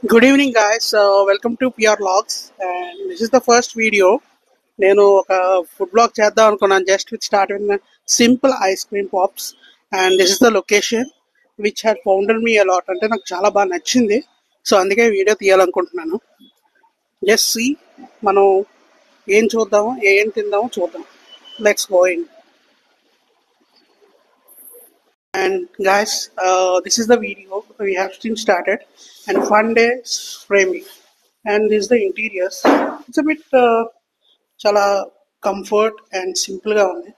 Good evening, guys. Welcome to PR Logs, and this is the first video. నేను ఒక food blog చేద్దాం అనుకున్నాను. Just with start with simple ice cream pops, and this is the location which had founded me a lot. అంటే నాకు చాలా బాగా నచ్చింది, so అందుకే వీడియో తీయాలనుకుంటున్నాను. జస్ట్ సి మనం ఏం చూద్దామో ఏం తిందామో చూద్దాం. Let's go in. And guys, this is the video we have since started, and fun day framing, and this is the interiors. It's a bit chala comfort and simple ga undi,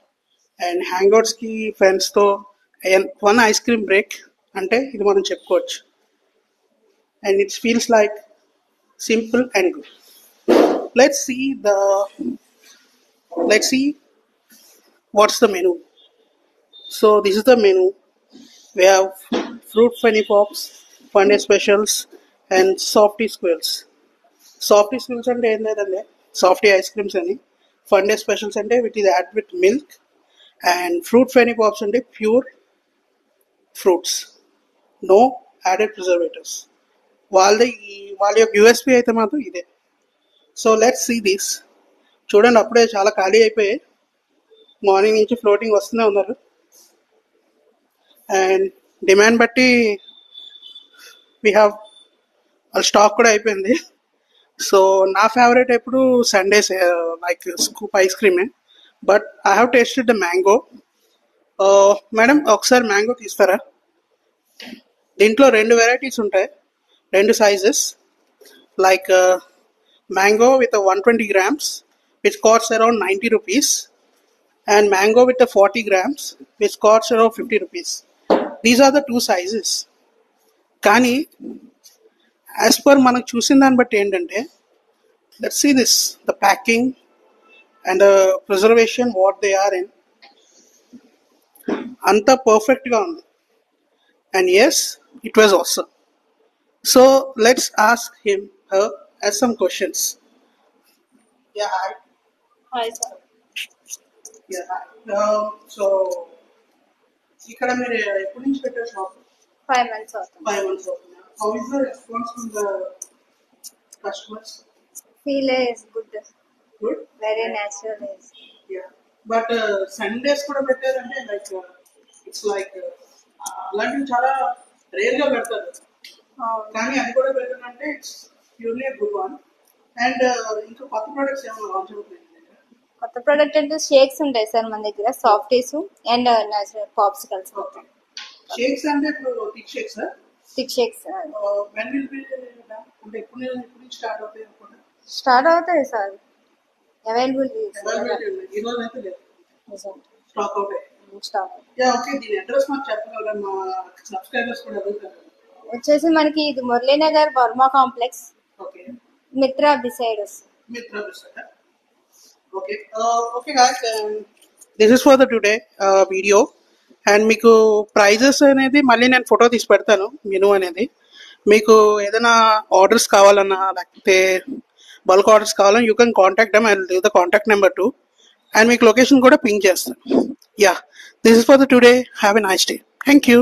and hangouts ki friends tho and one ice cream break ante idi manam cheppukochu, and it feels like simple and good. let's see the let's see what's the menu. So this is the menu. We have fruit funny pops, funny specials, and softy squirrels. Softy squirrels అంటే ఏం లేదండి, softy ice creams అని. Sundae specials అంటే విట్ ఈస్ యాడ్ with milk, and fruit ఫెనీ pops అంటే pure fruits, no added preservatives. వాళ్ళ యొక్క యూఎస్పీ అయితే మాత్రం ఇదే. So let's see this. చూడండి, అప్పుడే చాలా ఖాళీ అయిపోయాయి. మార్నింగ్ నుంచి ఫ్లోటింగ్ వస్తూనే ఉన్నారు, అండ్ డిమాండ్ బట్టి వీ హ్యావ్ స్టాక్ కూడా అయిపోయింది. సో నా ఫేవరెట్ ఎప్పుడు సండేస్ లైక్ స్కూప్ ఐస్ క్రీమే, but I have tasted the mango. Madam ఒకసారి మ్యాంగో తీస్తారా? దీంట్లో 2 వెరైటీస్ ఉంటాయి, 2 sizes. Like mango with 120 grams which costs around 90 rupees, and mango with the 40 grams which costs around 50 rupees. These are the 2 sizes. కానీ as per మనకు చూసిన దాన్ని బట్టి ఏంటంటే, let's see this, the packing and the preservation what they are in, అంతా పర్ఫెక్ట్గా ఉంది. And yes, it was awesome. So let's ask him as some questions. Yeah, hi. Hi, sir. Yeah, hi. So ఇక్కడ మీరు ఎప్పటి నుంచి పెట్టారు shop? 5 months అవుతుంది. 5 months అవుతుంది. How is the response from the customers? Feel is good. Good? Very natural is. Yeah. But Sundays కూడా పెట్టారంటే like it's like అలాంటివి చాలా రేర్గా పెడతారు, కానీ అది కూడా పెట్టారంటే it's purely good one. And ఇంకా కొత్త ప్రొడక్ట్స్ ఏమైనా లాంచ్ అవుతున్నాయి? కొత్త ప్రోడక్ట్ అంటే షేక్స్ ఉంటాయి సార్ మన దగ్గర, సాఫ్టీస్ అండ్ నేచురల్ పాప్స్ కలిసి. ఓకే. షేక్స్ అంటే ఇప్పుడు thick shakes, thick shakes when will be అంటే ఎప్పుడు నుంచి స్టార్ట్ అవుతాయి? స్టార్ట్ అవుతాయి సార్, అవైలబుల్ ఈ రోజు అయితే లేదు, స్టాక్ అవుట్ అయ్యాయి. స్టాక్. Yeah, okay. దీని అడ్రస్ మాకు చెప్పగలరా? మా సబ్స్క్రైబర్స్ కూడా అడుగుతారు. వచ్చేసి మనకి ఇది Muralinagar Varma complex, okay. Mitra beside వస్తుంది. Mitra beside. Okay. Okay guys, this is for the today video. And మీకు ప్రైజెస్ అనేది మళ్ళీ నేను ఫోటో తీసి పెడతాను, మెనూ అనేది. మీకు ఏదైనా ఆర్డర్స్ కావాలన్నా లేకపోతే బల్క్ ఆర్డర్స్ కావాలన్నా you can contact them. I will leave the contact number to, and మీకు లొకేషన్ కూడా పింక్ చేస్తాను. Yeah, this is for the today. Have a nice day. Thank you.